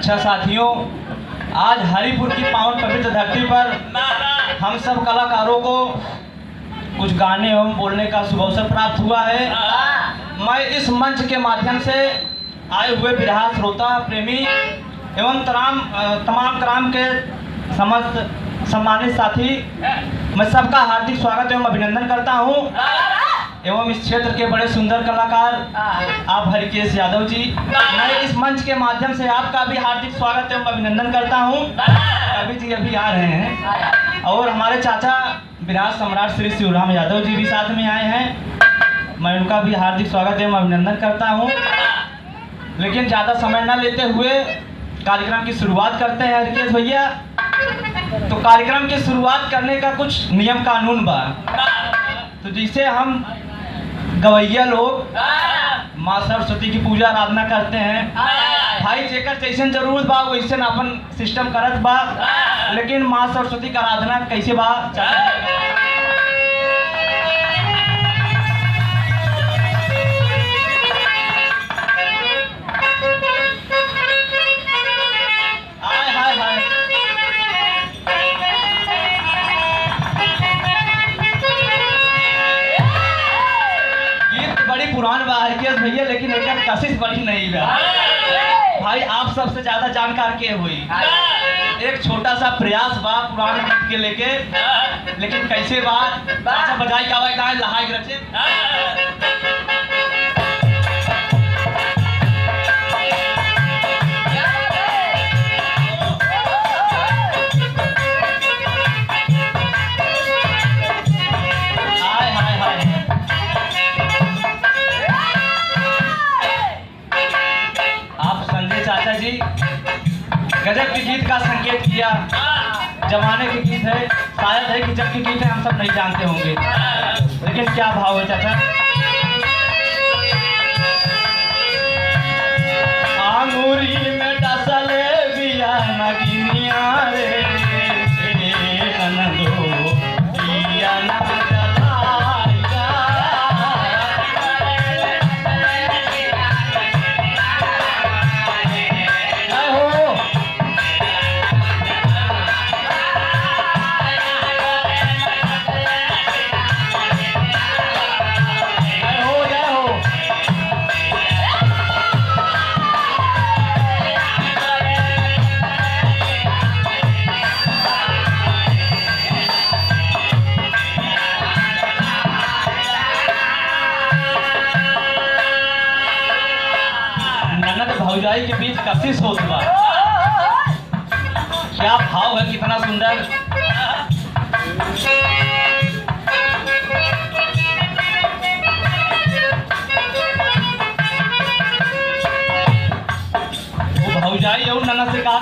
अच्छा साथियों, आज हरिपुर की पावन पवित्र धरती पर हम सब कलाकारों को कुछ गाने एवं बोलने का शुभ अवसर प्राप्त हुआ है। मैं इस मंच के माध्यम से आए हुए बिरहा श्रोता प्रेमी एवं तमाम ग्राम के समस्त सम्मानित साथी, मैं सबका हार्दिक स्वागत एवं अभिनंदन करता हूं। एवं इस क्षेत्र के बड़े सुंदर कलाकार आप हरिकेश यादव जी, मैं इस मंच के माध्यम से आपका भी हार्दिक स्वागत एवं अभिनंदन करता हूं। कवि जी अभी आ रहे हैं और हमारे चाचा बिरहा सम्राट श्री शिवराम यादव जी भी साथ में आए हैं, मैं उनका भी हार्दिक स्वागत एवं अभिनंदन करता हूं। लेकिन ज़्यादा समय न लेते हुए कार्यक्रम की शुरुआत करते हैं हरिकेश भैया। तो कार्यक्रम की शुरुआत करने का कुछ नियम कानून बा, तो जिसे हम गवैया लोग माँ सरस्वती की पूजा आराधना करते हैं। भाई जेकर जैसन जरूरत बा वैसे अपन सिस्टम करत बा, लेकिन माँ सरस्वती का आराधना कैसे बा पुरान बा हरिकेश भैया, लेकिन एक कशिश बड़ी नहीं बा। भाई आप सबसे ज्यादा जानकार के हुई, एक छोटा सा प्रयास बा पुरान गीत के लेके, लेकिन कैसे बा अच्छा बजाई का लहाई रचे। गजब के गीत का संकेत किया, जमाने के गीत है, शायद है कि जब के गीत है हम सब नहीं जानते होंगे, लेकिन क्या भाव है चाचा। आंगूरी में डसले बिया नगिनिया रे नंदो बिया ना भौजाई के बीच कशिश होत बा। क्या भाव है, कितना सुंदर। वो भौजाई और ननद से कहा